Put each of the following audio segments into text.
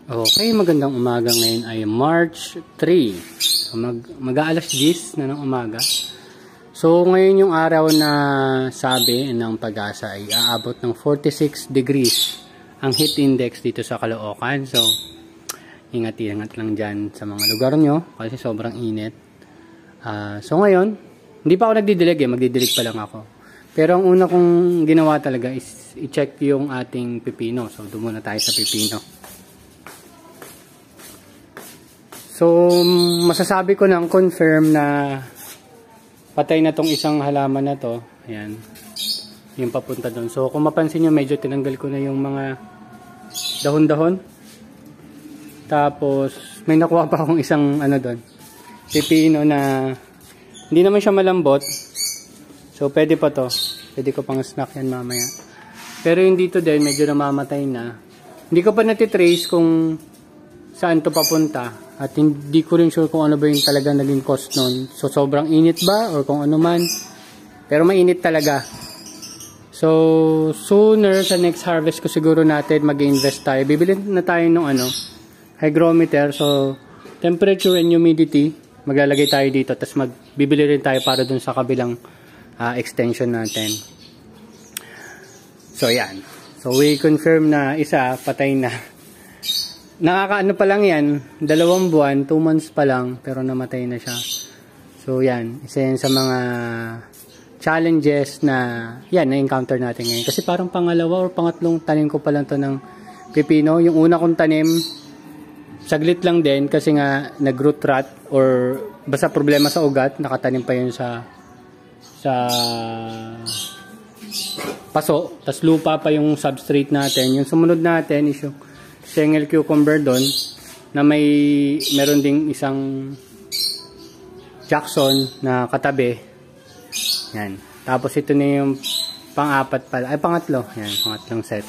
Okay, magandang umaga. Ngayon ay March 3. So mag-aalas 10 na ng umaga. So ngayon yung araw na sabi ng Pag-asa ay aabot ng 46 degrees ang heat index dito sa Caloocan. So ingat-ingat lang dyan sa mga lugar nyo kasi sobrang init. So ngayon, hindi pa ako nagdidilig magdidilig pa lang ako. Pero ang una kong ginawa talaga is i-check yung ating pipino. So doon muna tayo sa pipino. So, masasabi ko nang confirm na patay na tong isang halaman na to. Ayan. Yung papunta doon. So, kung mapansin nyo, medyo tinanggal ko na yung mga dahon-dahon. Tapos, may nakuha pa akong isang ano doon. Pipino na hindi naman siya malambot. So, pwede pa to. Pwede ko pang snack yan mamaya. Pero yung dito din, medyo namamatay na. Hindi ko pa natitrace kung saan to papunta. At hindi ko rin sure kung ano ba yung talaga naging cost nun. So, sobrang init ba? Or kung ano man. Pero mainit talaga. So, sooner sa next harvest ko siguro natin mag-invest tayo. Bibili na tayo ng hygrometer. So, temperature and humidity. Maglalagay tayo dito. Tapos bibili rin tayo para dun sa kabilang extension natin. So, yan. So, we confirm na isa, patay na. Nakakaano pa lang yan, 2 buwan, 2 months pa lang, pero namatay na siya. So yan, isa yan sa mga challenges na yan, na-encounter natin ngayon. Kasi parang pangalawa or pangatlong tanim ko pa lang to ng pipino. Yung una kong tanim, saglit lang din kasi nga nag-root rot or basta problema sa ugat, nakatanim pa yun sa paso, tas lupa pa yung substrate natin. Yung sumunod natin is yung Sengel cucumber doon na meron ding isang Jackson na katabi. Yan. Tapos ito na yung pang-apat pala. Ay, pangatlo. Yan, pangatlong set.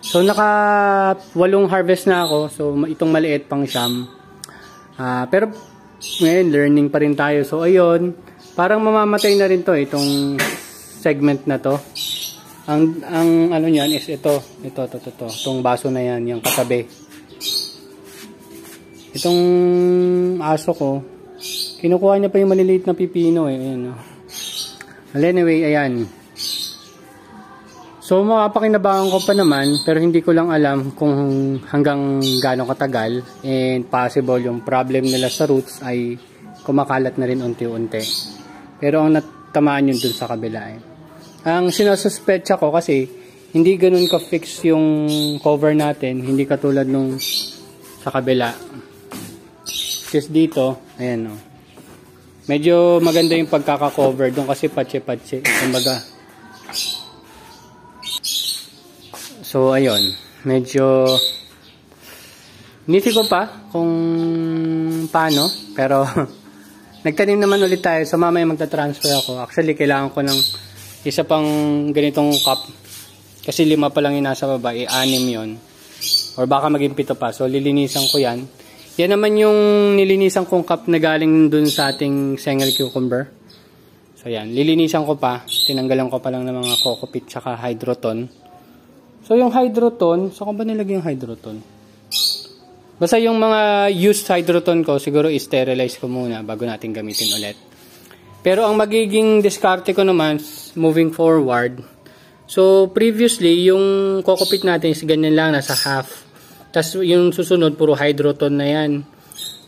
So, naka 8 harvest na ako. So, itong maliit pang siyam. Pero, ngayon, learning pa rin tayo. So, ayun. Parang mamamatay na rin to, itong segment na to. Ang ano niyan is ito. Itong baso na yan, yung katabi. Itong aso ko, kinukuha niya pa yung maliliit na pipino eh. Ayan, oh. Well, anyway, ayan. So, makapakinabangan ko pa naman, pero hindi ko lang alam kung hanggang gaano katagal. And possible yung problem nila sa roots ay kumakalat na rin unti-unti. Pero ang natamaan yun dun sa kabila eh. Ang sinasuspetsa ko kasi hindi ganun ka-fix yung cover natin, hindi katulad nung sa kabila. Kasi dito, ayan o. Medyo maganda yung pagkaka-cover doon kasi patse-patse. Kumbaga. So ayun, medyo nisi ko pa kung paano, pero nagtanim naman ulit tayo. So mamaya magta-transfer ako. Actually, kailangan ko ng isa pang ganitong cup. Kasi 5 pa lang yung nasa baba. 6 yun. Or baka maging 7 pa. So, lilinisan ko yan. Yan naman yung nilinisan kong cup na galing dun sa ating Sengel cucumber. So, yan. Lilinisan ko pa. Tinanggalan ko pa lang ng mga coco peat tsaka hydroton. So, yung hydroton, saan ko ba nilagay yung hydroton? Basta yung mga used hydroton ko, siguro i-sterilize ko muna bago natin gamitin ulit. Pero ang magiging diskarte ko naman moving forward. So previously yung coco peat natin is ganyan lang, nasa half. Tapos yung susunod puro hydroton na yan.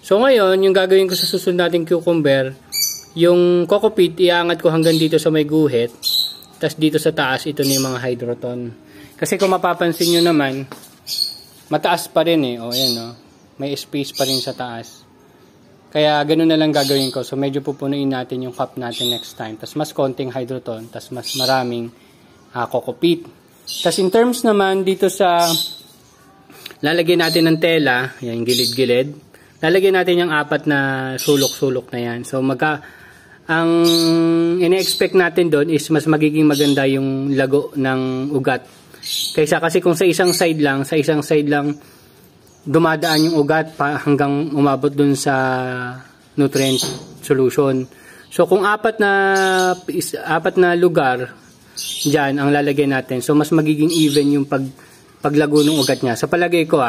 So ngayon yung gagawin ko sa susunod nating cucumber, yung coco peat iangat ko hanggang dito sa may guhit. Tapos dito sa taas ito na yung mga hydroton. Kasi kung mapapansin nyo naman, mataas pa rin eh. O yan o. May space pa rin sa taas. Kaya ganoon na lang gagawin ko. So medyo pupunuin natin yung cup natin next time. Tapos mas konting hydroton. Tapos mas maraming coco peat. Tapos in terms naman dito sa lalagyan natin ng tela. Yan, gilid-gilid. Lalagyan natin yung 4 na sulok-sulok na yan. So ang ine-expect natin doon is mas magiging maganda yung lago ng ugat. Kasi kung sa isang side lang dumadaan yung ugat pa hanggang umabot dun sa nutrient solution. So kung 4 na lugar diyan ang lalagyan natin, so mas magiging even yung paglago ng ugat niya. Sa palagay ko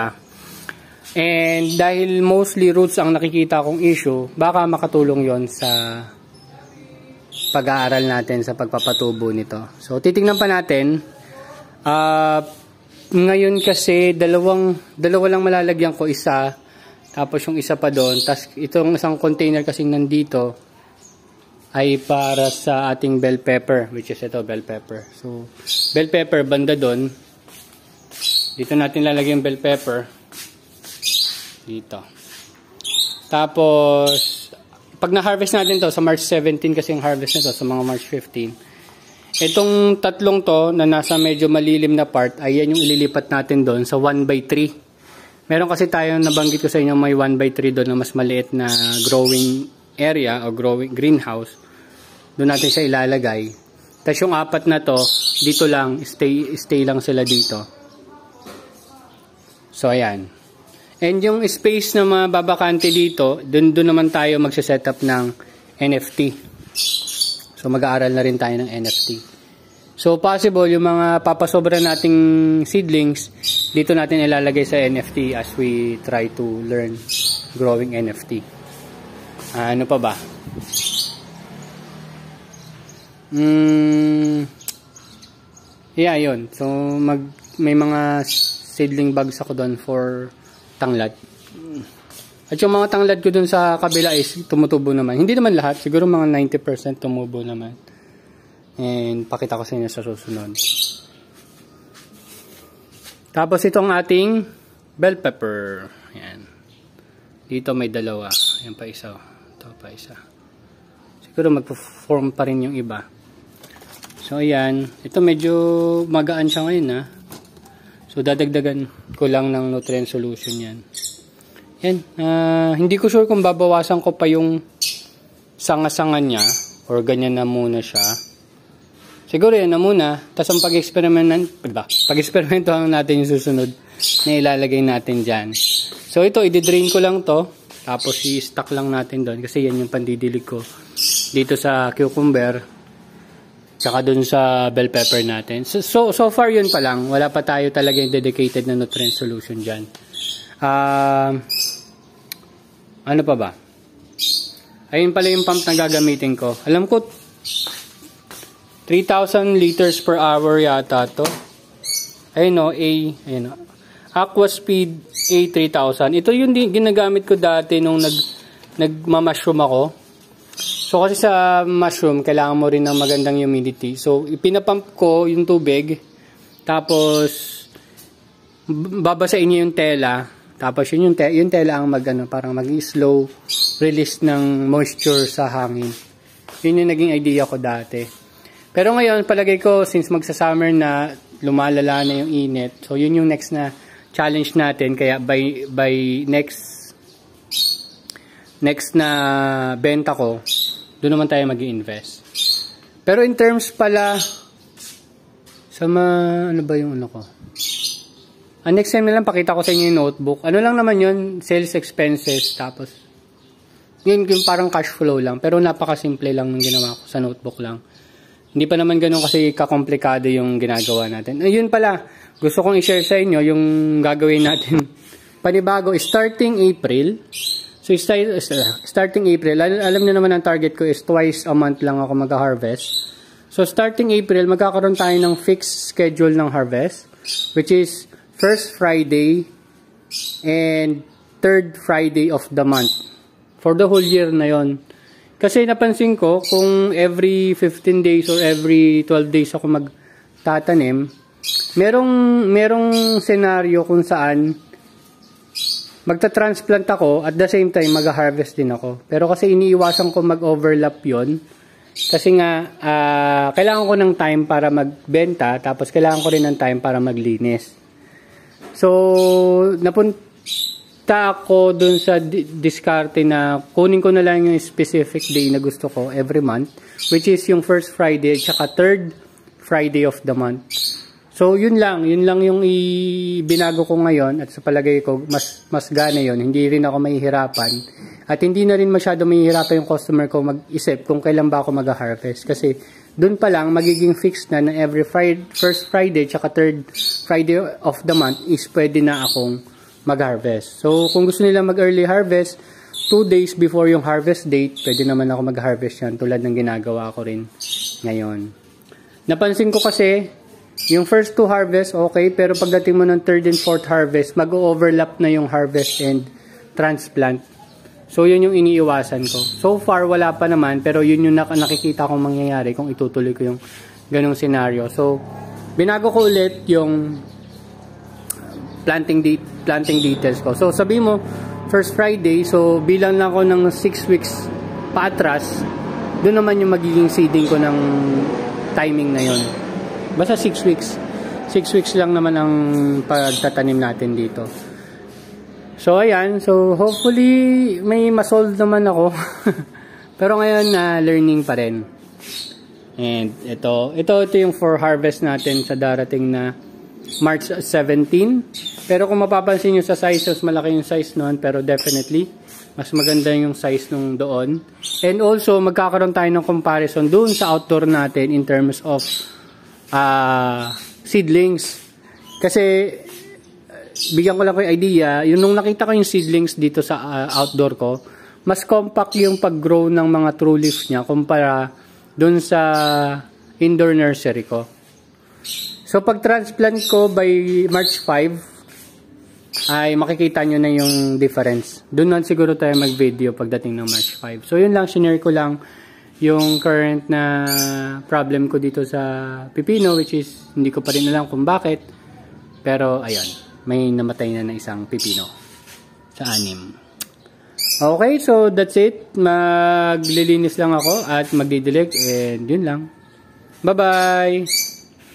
And dahil mostly roots ang nakikita kong issue, baka makatulong yon sa pag-aaral natin sa pagpapatubo nito. So titingnan pa natin. Ngayon kasi dalawa lang malalagyan ko, isa, tapos yung isa pa doon, tapos itong isang container kasing nandito ay para sa ating bell pepper, which is ito, bell pepper. So bell pepper banda doon, dito natin lalagyan yung bell pepper dito. Tapos pag na-harvest natin to sa March 17 kasi yung harvest nito, sa mga March 15, itong tatlong to na nasa medyo malilim na part, ay yan yung ililipat natin doon sa 1/3. Meron kasi tayo, nabanggit ko sa inyo, may 1/3 doon na mas maliit na growing area o growing greenhouse. Doon natin siya ilalagay. Tapos yung apat na to, dito lang, stay lang sila dito. So ayan. And yung space na mababakante dito, doon naman tayo magse-set up ng NFT. So mag-aaral na rin tayo ng NFT. So possible yung mga papasobra nating seedlings, dito natin ilalagay sa NFT as we try to learn growing NFT. Ano pa ba? Yeah, yun. So may mga seedling bags ako doon for tanglad. At yung mga tanglad ko dun sa kabila is tumutubo naman. Hindi naman lahat. Siguro mga 90% tumubo naman. And pakita ko sa inyo sa susunod. Tapos itong ating bell pepper. Ayan. Dito may dalawa. Ayan pa isa. Ito pa isa. Siguro mag-form pa rin yung iba. So ayan. Ito medyo magaan siya ngayon ha. So dadagdagan ko lang ng nutrient solution yan. Yan. Hindi ko sure kung babawasan ko pa yung sanga-sanga niya or ganyan na muna siya. Siguro yan na muna. Tapos ang pag-experimentohan natin yung susunod na ilalagay natin dyan. So ito, i-drain ko lang to. Tapos i-stack lang natin doon kasi yan yung pandidilig ko dito sa cucumber. Tsaka dun sa bell pepper natin. So far yun pa lang. Wala pa tayo talagang dedicated na nutrient solution dyan. Ano pa ba? Ayun pala yung pump na gagamitin ko. Alam ko 3,000 liters per hour yata to. Ayun o, Aquaspeed A3000. Ito yung ginagamit ko dati nung nagmamashroom ako. So kasi sa mushroom, kailangan mo rin ng magandang humidity. So ipinapump ko yung tubig, tapos babasain niyo yung tela, tapos yung tela ang parang mag-slow release ng moisture sa hangin. Yun yung naging idea ko dati. Pero ngayon, palagay ko, since magsa-summer na, lumalala na yung init. So yun yung next na challenge natin. Kaya by next na benta ko, doon naman tayo mag-i-invest. Pero in terms pala ano ba yung ano ko? Next time na lang pakita ko sa inyo yung notebook. Ano lang naman yun, sales expenses, tapos yun yung parang cash flow lang. Pero napakasimple lang ng ginawa ko sa notebook lang. Hindi pa naman ganun kasi kakomplikado yung ginagawa natin. Yun pala, gusto kong i-share sa inyo yung gagawin natin panibago starting April. So starting April, alam niyo naman ang target ko is twice a month lang ako mag-harvest. So starting April, magkakaroon tayo ng fixed schedule ng harvest, which is first Friday and third Friday of the month. For the whole year na yon. Kasi napansin ko, kung every 15 days or every 12 days ako magtatanim, merong senaryo kung saan magta-transplant ako at the same time mag-harvest din ako. Pero kasi iniiwasan ko mag-overlap yon. Kasi nga, kailangan ko ng time para magbenta, tapos kailangan ko rin ng time para maglinis. So, napunta ako dun sa diskarte na kunin ko na lang yung specific day na gusto ko every month, which is yung first Friday at saka third Friday of the month. So, yun lang yung binago ko ngayon at sa palagay ko, mas gana yun. Hindi rin ako mahihirapan. At hindi na rin masyado mahihirapan yung customer ko mag-isip kung kailan ba ako mag-harvest. Kasi, dun pa lang, magiging fixed na every first Friday tsaka third Friday of the month is pwede na akong mag-harvest. So, kung gusto nila mag-early harvest, 2 days before yung harvest date, pwede naman ako mag-harvest yan tulad ng ginagawa ko rin ngayon. Napansin ko kasi, yung first 2 harvest, okay, pero pagdating mo ng 3rd and 4th harvest, mag-overlap na yung harvest and transplant. So, yun yung iniiwasan ko. So far, wala pa naman, pero yun yung nakikita kong mangyayari kung itutuloy ko yung ganong scenario. So, binago ko ulit yung planting details ko. So, sabi mo, first Friday, so bilang lang ako ng 6 weeks paatras, doon naman yung magiging seeding ko ng timing na yon. Basta 6 weeks. 6 weeks lang naman ang pagtatanim natin dito. So, ayan. So, hopefully, may masolve naman ako. Pero ngayon, learning pa rin. And ito yung for harvest natin sa darating na March 17. Pero kung mapapansin nyo sa size, mas malaki yung size noon. Pero definitely, mas maganda yung size nung doon. And also, magkakaroon tayo ng comparison doon sa outdoor natin in terms of seedlings. Kasi, bigyan ko lang ko yung idea, yung nung nakita ko yung seedlings dito sa outdoor ko, mas compact yung pag-grow ng mga true leaf niya kumpara doon sa indoor nursery ko. So, pag transplant ko by March 5, ay makikita nyo na yung difference. Doon na siguro tayo mag-video pagdating ng March 5. So, yun lang, shinare ko lang yung current na problem ko dito sa pipino, which is, hindi ko pa rin alam kung bakit. Pero, ayun, may namatay na isang pipino sa 6. Okay, so that's it. Maglilinis lang ako at magdidilig and yun lang. Bye-bye!